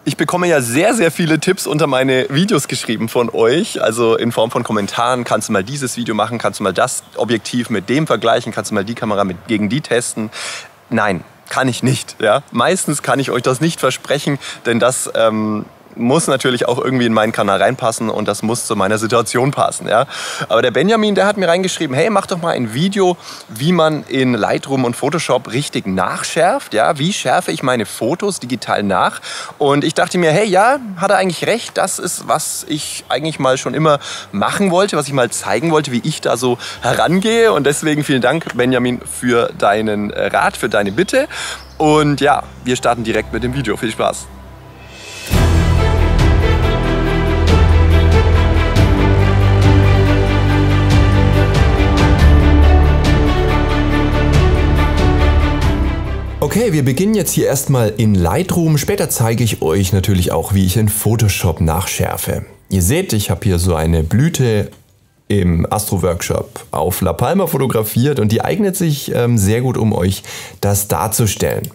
Ich bekomme ja sehr, sehr viele Tipps unter meine Videos geschrieben von euch. Also in Form von Kommentaren. Kannst du mal dieses Video machen? Kannst du mal das Objektiv mit dem vergleichen? Kannst du mal die Kamera gegen die testen? Nein, kann ich nicht. Ja? Meistens kann ich euch das nicht versprechen, denn das muss natürlich auch irgendwie in meinen Kanal reinpassen und das muss zu meiner Situation passen. Ja? Aber der Benjamin, der hat mir reingeschrieben, hey, mach doch mal ein Video, wie man in Lightroom und Photoshop richtig nachschärft. Ja? Wie schärfe ich meine Fotos digital nach? Und ich dachte mir, hey, ja, hat er eigentlich recht. Das ist, was ich eigentlich mal schon immer machen wollte, was ich mal zeigen wollte, wie ich da so herangehe. Und deswegen vielen Dank, Benjamin, für deinen Rat, für deine Bitte. Und ja, wir starten direkt mit dem Video. Viel Spaß! Okay, wir beginnen jetzt hier erstmal in Lightroom. Später zeige ich euch natürlich auch, wie ich in Photoshop nachschärfe. Ihr seht, ich habe hier so eine Blüte im Astro-Workshop auf La Palma fotografiert und die eignet sich sehr gut, um euch das darzustellen.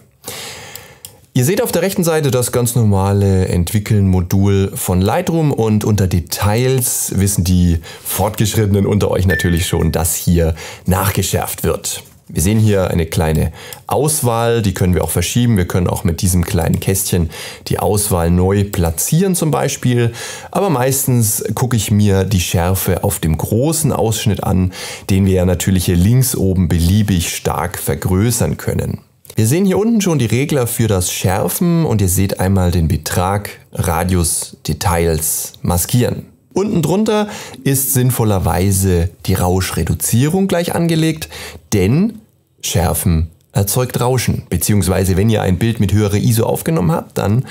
Ihr seht auf der rechten Seite das ganz normale Entwickeln-Modul von Lightroom und unter Details wissen die Fortgeschrittenen unter euch natürlich schon, dass hier nachgeschärft wird. Wir sehen hier eine kleine Auswahl, die können wir auch verschieben. Wir können auch mit diesem kleinen Kästchen die Auswahl neu platzieren zum Beispiel. Aber meistens gucke ich mir die Schärfe auf dem großen Ausschnitt an, den wir ja natürlich hier links oben beliebig stark vergrößern können. Wir sehen hier unten schon die Regler für das Schärfen und ihr seht einmal den Betrag, Radius, Details, Maskieren. Unten drunter ist sinnvollerweise die Rauschreduzierung gleich angelegt, denn Schärfen erzeugt Rauschen. Beziehungsweise wenn ihr ein Bild mit höherer ISO aufgenommen habt, dann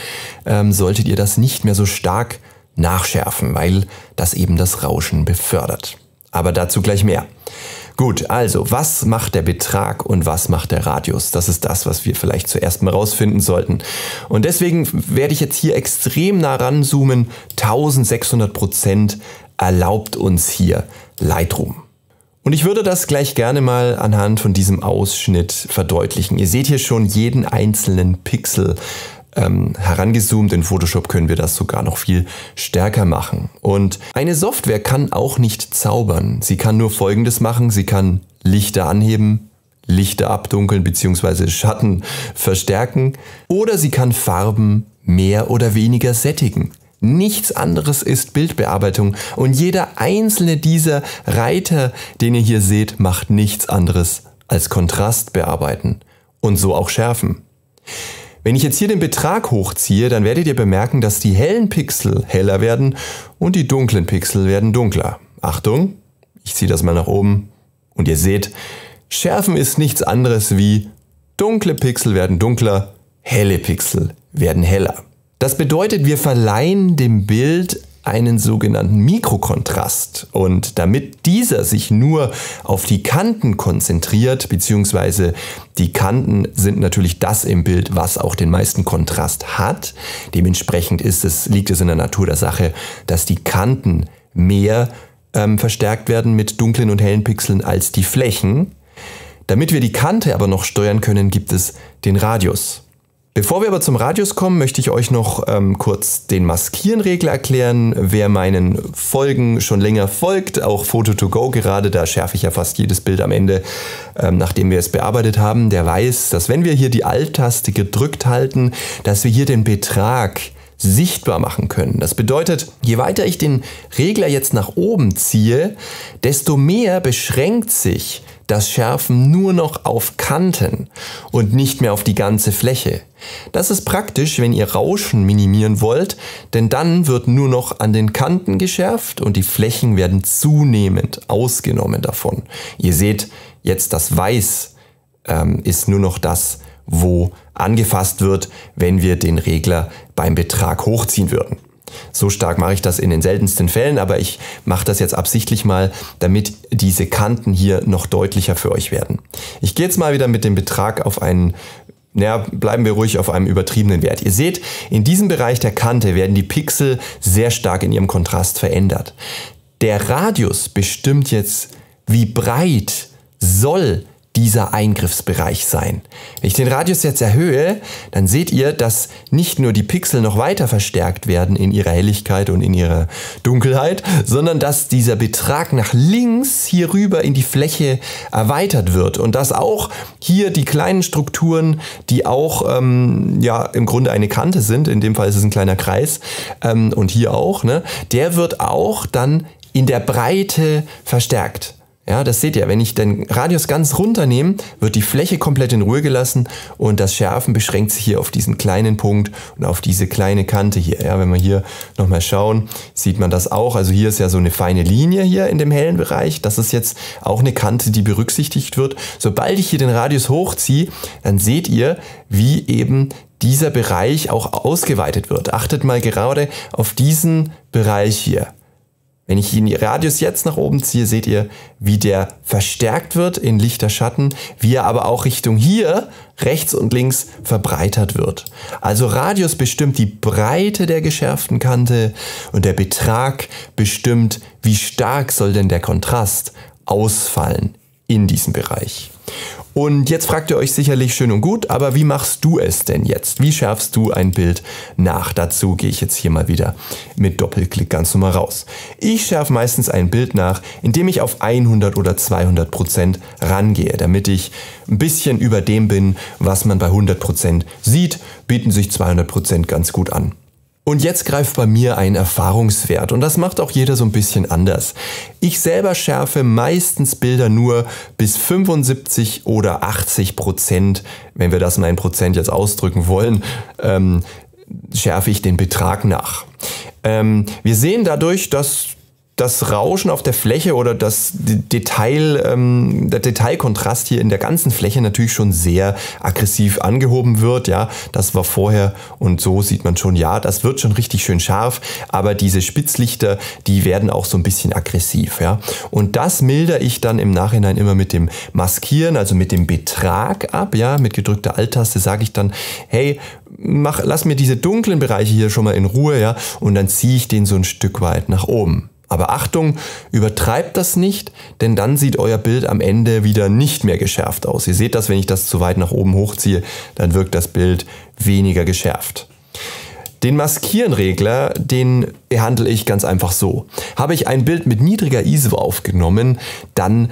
solltet ihr das nicht mehr so stark nachschärfen, weil das eben das Rauschen befördert. Aber dazu gleich mehr. Gut, also was macht der Betrag und was macht der Radius? Das ist das, was wir vielleicht zuerst mal rausfinden sollten. Und deswegen werde ich jetzt hier extrem nah ranzoomen. 1600% erlaubt uns hier Lightroom. Und ich würde das gleich gerne mal anhand von diesem Ausschnitt verdeutlichen. Ihr seht hier schon jeden einzelnen Pixel herangezoomt. In Photoshop können wir das sogar noch viel stärker machen. Und eine Software kann auch nicht zaubern. Sie kann nur Folgendes machen. Sie kann Lichter anheben, Lichter abdunkeln bzw. Schatten verstärken. Oder sie kann Farben mehr oder weniger sättigen. Nichts anderes ist Bildbearbeitung. Und jeder einzelne dieser Reiter, den ihr hier seht, macht nichts anderes als Kontrast bearbeiten. Und so auch schärfen. Wenn ich jetzt hier den Betrag hochziehe, dann werdet ihr bemerken, dass die hellen Pixel heller werden und die dunklen Pixel werden dunkler. Achtung, ich ziehe das mal nach oben und ihr seht, Schärfen ist nichts anderes wie dunkle Pixel werden dunkler, helle Pixel werden heller. Das bedeutet, wir verleihen dem Bild einen sogenannten Mikrokontrast und damit dieser sich nur auf die Kanten konzentriert, beziehungsweise die Kanten sind natürlich das im Bild, was auch den meisten Kontrast hat. Dementsprechend liegt es in der Natur der Sache, dass die Kanten mehr verstärkt werden mit dunklen und hellen Pixeln als die Flächen. Damit wir die Kante aber noch steuern können, gibt es den Radius. Bevor wir aber zum Radius kommen, möchte ich euch noch kurz den Maskieren-Regler erklären. Wer meinen Folgen schon länger folgt, auch Photo2Go gerade, da schärfe ich ja fast jedes Bild am Ende, nachdem wir es bearbeitet haben, der weiß, dass wenn wir hier die Alt-Taste gedrückt halten, dass wir hier den Betrag sichtbar machen können. Das bedeutet, je weiter ich den Regler jetzt nach oben ziehe, desto mehr beschränkt sich das Schärfen nur noch auf Kanten und nicht mehr auf die ganze Fläche. Das ist praktisch, wenn ihr Rauschen minimieren wollt, denn dann wird nur noch an den Kanten geschärft und die Flächen werden zunehmend ausgenommen davon. Ihr seht jetzt, das Weiß ist nur noch das, wo angefasst wird, wenn wir den Regler beim Betrag hochziehen würden. So stark mache ich das in den seltensten Fällen, aber ich mache das jetzt absichtlich mal, damit diese Kanten hier noch deutlicher für euch werden. Ich gehe jetzt mal wieder mit dem Betrag auf einen, bleiben wir ruhig auf einem übertriebenen Wert. Ihr seht, in diesem Bereich der Kante werden die Pixel sehr stark in ihrem Kontrast verändert. Der Radius bestimmt jetzt, wie breit soll dieser Eingriffsbereich sein. Wenn ich den Radius jetzt erhöhe, dann seht ihr, dass nicht nur die Pixel noch weiter verstärkt werden in ihrer Helligkeit und in ihrer Dunkelheit, sondern dass dieser Betrag nach links hier rüber in die Fläche erweitert wird und dass auch hier die kleinen Strukturen, die auch ja im Grunde eine Kante sind, in dem Fall ist es ein kleiner Kreis und hier auch, ne, der wird auch dann in der Breite verstärkt. Ja, das seht ihr, wenn ich den Radius ganz runternehme, wird die Fläche komplett in Ruhe gelassen und das Schärfen beschränkt sich hier auf diesen kleinen Punkt und auf diese kleine Kante hier. Ja, wenn wir hier nochmal schauen, sieht man das auch. Also hier ist ja so eine feine Linie hier in dem hellen Bereich. Das ist jetzt auch eine Kante, die berücksichtigt wird. Sobald ich hier den Radius hochziehe, dann seht ihr, wie eben dieser Bereich auch ausgeweitet wird. Achtet mal gerade auf diesen Bereich hier. Wenn ich den Radius jetzt nach oben ziehe, seht ihr, wie der verstärkt wird in lichter Schatten, wie er aber auch Richtung hier, rechts und links verbreitert wird. Also Radius bestimmt die Breite der geschärften Kante und der Betrag bestimmt, wie stark soll denn der Kontrast ausfallen in diesem Bereich. Und jetzt fragt ihr euch sicherlich schön und gut, aber wie machst du es denn jetzt? Wie schärfst du ein Bild nach? Dazu gehe ich jetzt hier mal wieder mit Doppelklick ganz normal raus. Ich schärfe meistens ein Bild nach, indem ich auf 100 oder 200% rangehe, damit ich ein bisschen über dem bin, was man bei 100% sieht, bieten sich 200% ganz gut an. Und jetzt greift bei mir ein Erfahrungswert und das macht auch jeder so ein bisschen anders. Ich selber schärfe meistens Bilder nur bis 75 oder 80%, wenn wir das mal in Prozent jetzt ausdrücken wollen, schärfe ich den Betrag nach. Wir sehen dadurch, dass das Rauschen auf der Fläche oder der Detailkontrast hier in der ganzen Fläche natürlich schon sehr aggressiv angehoben wird. Ja, das war vorher und so sieht man schon, ja, das wird schon richtig schön scharf, aber diese Spitzlichter, die werden auch so ein bisschen aggressiv. Ja, und das mildere ich dann im Nachhinein immer mit dem Maskieren, also mit dem Betrag ab. Ja, mit gedrückter Alt-Taste sage ich dann, hey, lass mir diese dunklen Bereiche hier schon mal in Ruhe, ja, und dann ziehe ich den so ein Stück weit nach oben. Aber Achtung, übertreibt das nicht, denn dann sieht euer Bild am Ende wieder nicht mehr geschärft aus. Ihr seht das, wenn ich das zu weit nach oben hochziehe, dann wirkt das Bild weniger geschärft. Den Maskierenregler, den behandle ich ganz einfach so. Habe ich ein Bild mit niedriger ISO aufgenommen, dann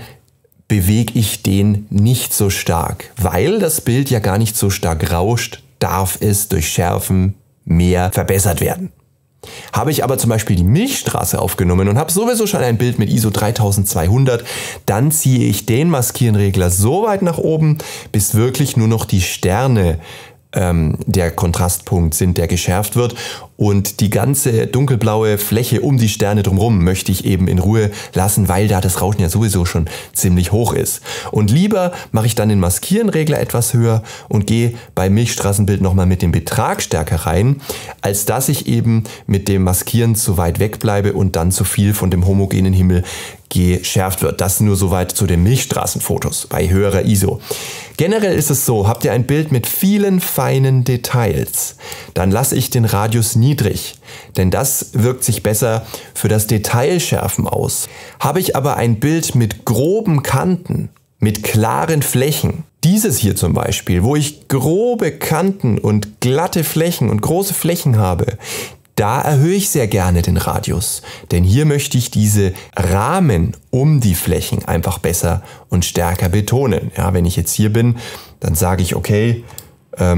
bewege ich den nicht so stark. Weil das Bild ja gar nicht so stark rauscht, darf es durch Schärfen mehr verbessert werden. Habe ich aber zum Beispiel die Milchstraße aufgenommen und habe sowieso schon ein Bild mit ISO 3200, dann ziehe ich den Maskierenregler so weit nach oben, bis wirklich nur noch die Sterne der Kontrastpunkt sind, der geschärft wird. Und die ganze dunkelblaue Fläche um die Sterne drumherum möchte ich eben in Ruhe lassen, weil da das Rauschen ja sowieso schon ziemlich hoch ist. Und lieber mache ich dann den Maskierenregler etwas höher und gehe beim Milchstraßenbild nochmal mit dem Betrag stärker rein, als dass ich eben mit dem Maskieren zu weit weg bleibe und dann zu viel von dem homogenen Himmel geschärft wird. Das nur soweit zu den Milchstraßenfotos bei höherer ISO. Generell ist es so, habt ihr ein Bild mit vielen feinen Details, dann lasse ich den Radius niedrig, denn das wirkt sich besser für das Detailschärfen aus. Habe ich aber ein Bild mit groben Kanten, mit klaren Flächen, dieses hier zum Beispiel, wo ich grobe Kanten und glatte Flächen und große Flächen habe, da erhöhe ich sehr gerne den Radius, denn hier möchte ich diese Rahmen um die Flächen einfach besser und stärker betonen. Ja, wenn ich jetzt hier bin, dann sage ich, okay, da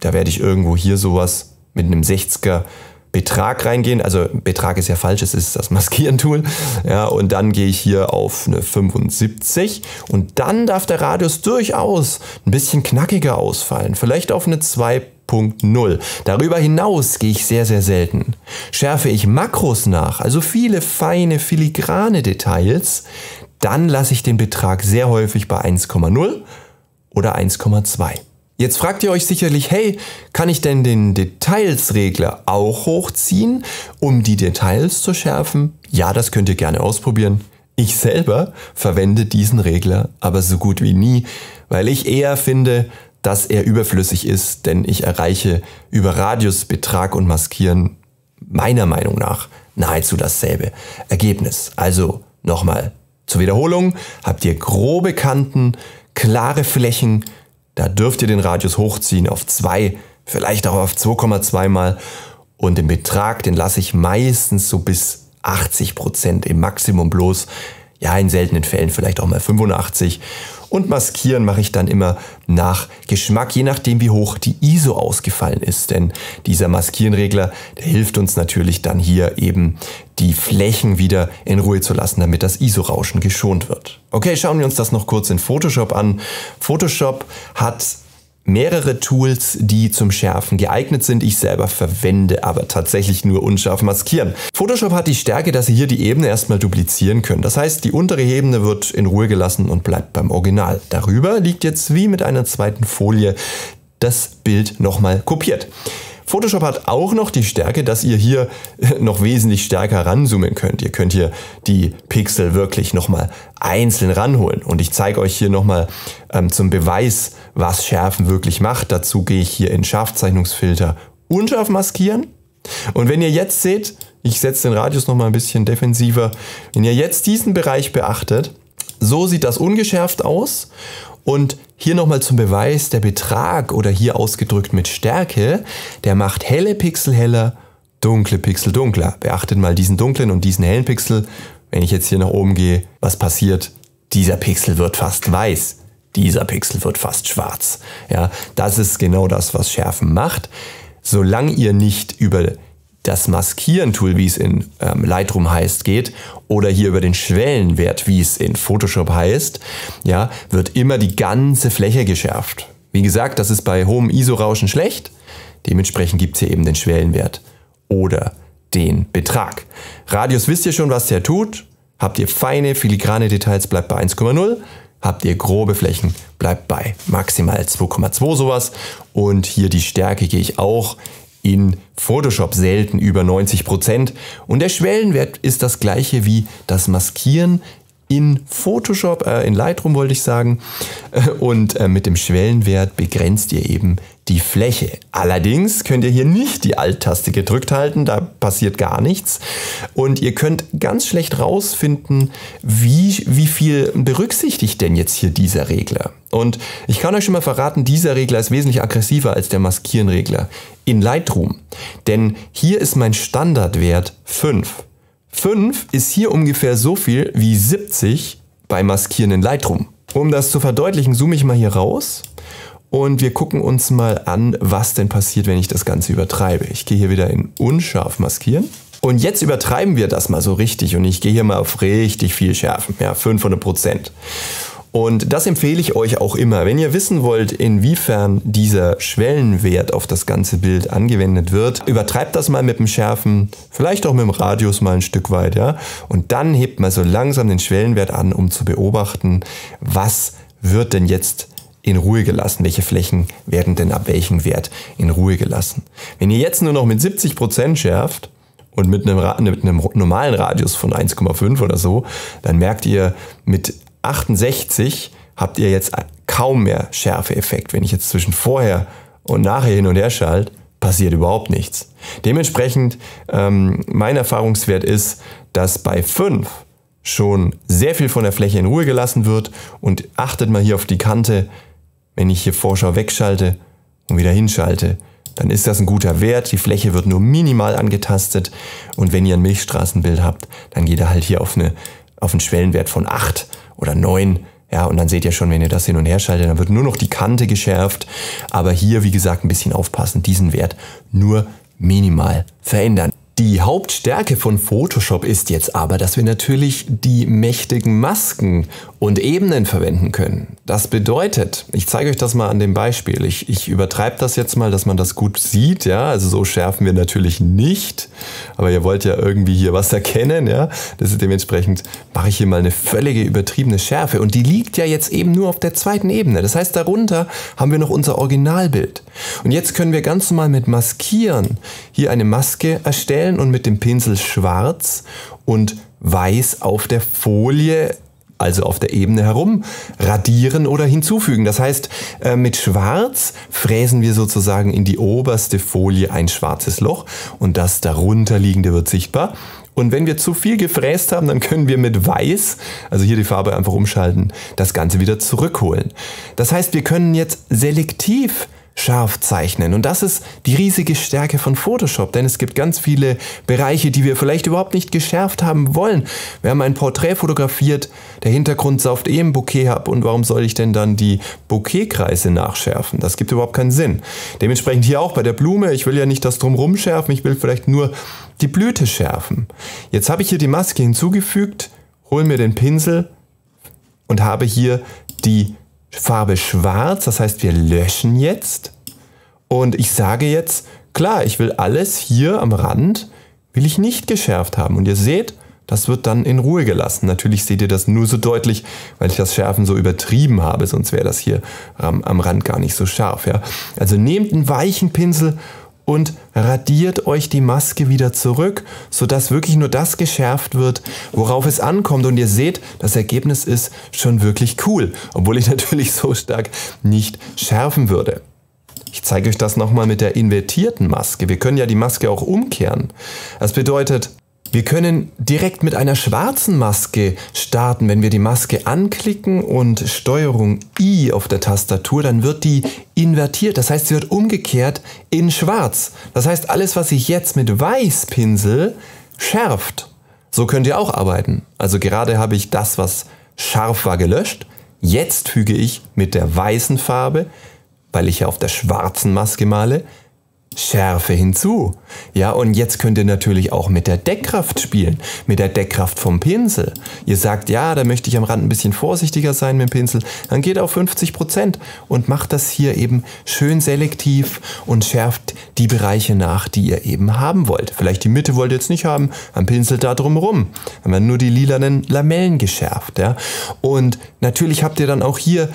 werde ich irgendwo hier sowas mit einem 60er Betrag reingehen. Also Betrag ist ja falsch, es ist das Maskieren-Tool. Ja, und dann gehe ich hier auf eine 75 und dann darf der Radius durchaus ein bisschen knackiger ausfallen. Vielleicht auf eine 2.0. Darüber hinaus gehe ich sehr, sehr selten. Schärfe ich Makros nach, also viele feine, filigrane Details, dann lasse ich den Betrag sehr häufig bei 1,0 oder 1,2. Jetzt fragt ihr euch sicherlich, hey, kann ich denn den Details-Regler auch hochziehen, um die Details zu schärfen? Ja, das könnt ihr gerne ausprobieren. Ich selber verwende diesen Regler aber so gut wie nie, weil ich eher finde, dass er überflüssig ist, denn ich erreiche über Radius, Betrag und Maskieren meiner Meinung nach nahezu dasselbe Ergebnis. Also nochmal zur Wiederholung, habt ihr grobe Kanten, klare Flächen, da dürft ihr den Radius hochziehen auf 2, vielleicht auch auf 2,2 mal. Und den Betrag, den lasse ich meistens so bis 80% im Maximum bloß. Ja, in seltenen Fällen vielleicht auch mal 85%. Und maskieren mache ich dann immer nach Geschmack, je nachdem wie hoch die ISO ausgefallen ist. Denn dieser Maskierenregler, der hilft uns natürlich dann hier eben die Flächen wieder in Ruhe zu lassen, damit das ISO-Rauschen geschont wird. Okay, schauen wir uns das noch kurz in Photoshop an. Photoshop hat mehrere Tools, die zum Schärfen geeignet sind. Ich selber verwende aber tatsächlich nur unscharf maskieren. Photoshop hat die Stärke, dass Sie hier die Ebene erstmal duplizieren können. Das heißt, die untere Ebene wird in Ruhe gelassen und bleibt beim Original. Darüber liegt jetzt wie mit einer zweiten Folie das Bild nochmal kopiert. Photoshop hat auch noch die Stärke, dass ihr hier noch wesentlich stärker ranzoomen könnt. Ihr könnt hier die Pixel wirklich nochmal einzeln ranholen. Und ich zeige euch hier nochmal zum Beweis, was Schärfen wirklich macht. Dazu gehe ich hier in Scharfzeichnungsfilter unscharf maskieren. Und wenn ihr jetzt seht, ich setze den Radius nochmal ein bisschen defensiver. Wenn ihr jetzt diesen Bereich beachtet, so sieht das ungeschärft aus. Und hier nochmal zum Beweis, der Betrag oder hier ausgedrückt mit Stärke, der macht helle Pixel heller, dunkle Pixel dunkler. Beachtet mal diesen dunklen und diesen hellen Pixel. Wenn ich jetzt hier nach oben gehe, was passiert? Dieser Pixel wird fast weiß. Dieser Pixel wird fast schwarz. Ja, das ist genau das, was Schärfen macht. Solange ihr nicht über das Maskieren-Tool, wie es in Lightroom heißt, geht oder hier über den Schwellenwert, wie es in Photoshop heißt, ja, wird immer die ganze Fläche geschärft. Wie gesagt, das ist bei hohem ISO-Rauschen schlecht. Dementsprechend gibt es hier eben den Schwellenwert oder den Betrag. Radius wisst ihr schon, was der tut. Habt ihr feine, filigrane Details, bleibt bei 1,0. Habt ihr grobe Flächen, bleibt bei maximal 2,2 sowas. Und hier die Stärke gehe ich auch in Photoshop selten über 90%. Und der Schwellenwert ist das gleiche wie das Maskieren in Photoshop, in Lightroom wollte ich sagen. Und mit dem Schwellenwert begrenzt ihr eben die Fläche. Allerdings könnt ihr hier nicht die Alt-Taste gedrückt halten, da passiert gar nichts. Und ihr könnt ganz schlecht rausfinden, wie viel berücksichtigt denn jetzt hier dieser Regler. Und ich kann euch schon mal verraten, dieser Regler ist wesentlich aggressiver als der Maskieren-Regler in Lightroom. Denn hier ist mein Standardwert 5. 5 ist hier ungefähr so viel wie 70 bei Maskieren in Lightroom. Um das zu verdeutlichen, zoome ich mal hier raus und wir gucken uns mal an, was denn passiert, wenn ich das Ganze übertreibe. Ich gehe hier wieder in unscharf maskieren und jetzt übertreiben wir das mal so richtig und ich gehe hier mal auf richtig viel Schärfen, ja 500%. Und das empfehle ich euch auch immer. Wenn ihr wissen wollt, inwiefern dieser Schwellenwert auf das ganze Bild angewendet wird, übertreibt das mal mit dem Schärfen, vielleicht auch mit dem Radius mal ein Stück weit, ja. Und dann hebt mal so langsam den Schwellenwert an, um zu beobachten, was wird denn jetzt in Ruhe gelassen, welche Flächen werden denn ab welchem Wert in Ruhe gelassen. Wenn ihr jetzt nur noch mit 70% schärft, und mit einem normalen Radius von 1,5 oder so, dann merkt ihr, mit 68 habt ihr jetzt kaum mehr Schärfeeffekt. Wenn ich jetzt zwischen vorher und nachher hin und her schalte, passiert überhaupt nichts. Dementsprechend, mein Erfahrungswert ist, dass bei 5 schon sehr viel von der Fläche in Ruhe gelassen wird. Und achtet mal hier auf die Kante, wenn ich hier Vorschau wegschalte und wieder hinschalte, dann ist das ein guter Wert. Die Fläche wird nur minimal angetastet. Und wenn ihr ein Milchstraßenbild habt, dann geht er halt hier auf einen Schwellenwert von 8 oder 9. Ja, und dann seht ihr schon, wenn ihr das hin und her schaltet, dann wird nur noch die Kante geschärft. Aber hier, wie gesagt, ein bisschen aufpassen, diesen Wert nur minimal verändern. Die Hauptstärke von Photoshop ist jetzt aber, dass wir natürlich die mächtigen Masken und Ebenen verwenden können. Das bedeutet, ich zeige euch das mal an dem Beispiel. Ich übertreibe das jetzt mal, dass man das gut sieht. Ja, also so schärfen wir natürlich nicht. Aber ihr wollt ja irgendwie hier was erkennen. Ja, das ist dementsprechend, mache ich hier mal eine völlige übertriebene Schärfe. Und die liegt ja jetzt eben nur auf der zweiten Ebene. Das heißt, darunter haben wir noch unser Originalbild. Und jetzt können wir ganz normal mit Maskieren hier eine Maske erstellen und mit dem Pinsel schwarz und weiß auf der Folie, also auf der Ebene herum, radieren oder hinzufügen. Das heißt, mit Schwarz fräsen wir sozusagen in die oberste Folie ein schwarzes Loch und das darunter liegende wird sichtbar. Und wenn wir zu viel gefräst haben, dann können wir mit Weiß, also hier die Farbe einfach umschalten, das Ganze wieder zurückholen. Das heißt, wir können jetzt selektiv scharf zeichnen. Und das ist die riesige Stärke von Photoshop, denn es gibt ganz viele Bereiche, die wir vielleicht überhaupt nicht geschärft haben wollen. Wir haben ein Porträt fotografiert, der Hintergrund sauft ein Bokeh ab und warum soll ich denn dann die Bokehkreise nachschärfen? Das gibt überhaupt keinen Sinn. Dementsprechend hier auch bei der Blume, ich will ja nicht das Drumherum schärfen, ich will vielleicht nur die Blüte schärfen. Jetzt habe ich hier die Maske hinzugefügt, hole mir den Pinsel und habe hier die Farbe schwarz, das heißt wir löschen jetzt und ich sage jetzt, klar, ich will alles hier am Rand, will ich nicht geschärft haben und ihr seht, das wird dann in Ruhe gelassen. Natürlich seht ihr das nur so deutlich, weil ich das Schärfen so übertrieben habe, sonst wäre das hier am Rand gar nicht so scharf. Ja? Also nehmt einen weichen Pinsel und radiert euch die Maske wieder zurück, sodass wirklich nur das geschärft wird, worauf es ankommt. Und ihr seht, das Ergebnis ist schon wirklich cool, obwohl ich natürlich so stark nicht schärfen würde. Ich zeige euch das nochmal mit der invertierten Maske. Wir können ja die Maske auch umkehren. Das bedeutet, wir können direkt mit einer schwarzen Maske starten. Wenn wir die Maske anklicken und STRG I auf der Tastatur, dann wird die invertiert. Das heißt, sie wird umgekehrt in schwarz. Das heißt, alles, was ich jetzt mit Weiß pinsel, schärft. So könnt ihr auch arbeiten. Also gerade habe ich das, was scharf war, gelöscht. Jetzt füge ich mit der weißen Farbe, weil ich ja auf der schwarzen Maske male, Schärfe hinzu. Ja, und jetzt könnt ihr natürlich auch mit der Deckkraft spielen, mit der Deckkraft vom Pinsel. Ihr sagt, ja, da möchte ich am Rand ein bisschen vorsichtiger sein mit dem Pinsel, dann geht auf 50% und macht das hier eben schön selektiv und schärft die Bereiche nach, die ihr eben haben wollt. Vielleicht die Mitte wollt ihr jetzt nicht haben, dann pinselt da drumherum. Haben wir nur die lilanen Lamellen geschärft. Ja? Und natürlich habt ihr dann auch hier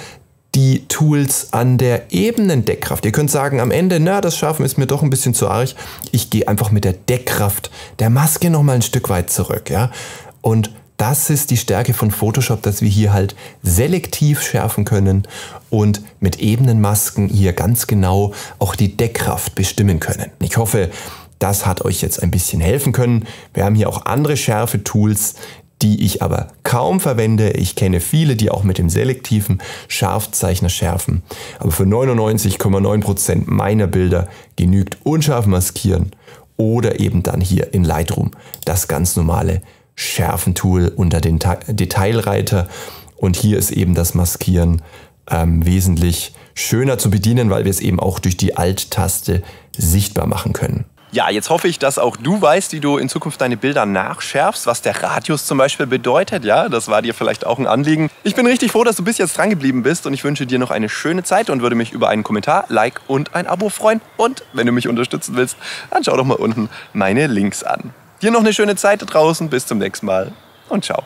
die Tools an der Ebenendeckkraft. Ihr könnt sagen am Ende, na, das Scharfen ist mir doch ein bisschen zu arg. Ich gehe einfach mit der Deckkraft der Maske nochmal ein Stück weit zurück. Ja? Und das ist die Stärke von Photoshop, dass wir hier halt selektiv schärfen können und mit Ebenenmasken hier ganz genau auch die Deckkraft bestimmen können. Ich hoffe, das hat euch jetzt ein bisschen helfen können. Wir haben hier auch andere Schärfe-Tools, die ich aber kaum verwende. Ich kenne viele, die auch mit dem selektiven Scharfzeichner schärfen. Aber für 99,9% meiner Bilder genügt unscharf maskieren oder eben dann hier in Lightroom das ganz normale Schärfentool unter den Detailreiter. Und hier ist eben das Maskieren wesentlich schöner zu bedienen, weil wir es eben auch durch die Alt-Taste sichtbar machen können. Ja, jetzt hoffe ich, dass auch du weißt, wie du in Zukunft deine Bilder nachschärfst, was der Radius zum Beispiel bedeutet. Ja, das war dir vielleicht auch ein Anliegen. Ich bin richtig froh, dass du bis jetzt dran geblieben bist und ich wünsche dir noch eine schöne Zeit und würde mich über einen Kommentar, Like und ein Abo freuen. Und wenn du mich unterstützen willst, dann schau doch mal unten meine Links an. Dir noch eine schöne Zeit da draußen, bis zum nächsten Mal und ciao.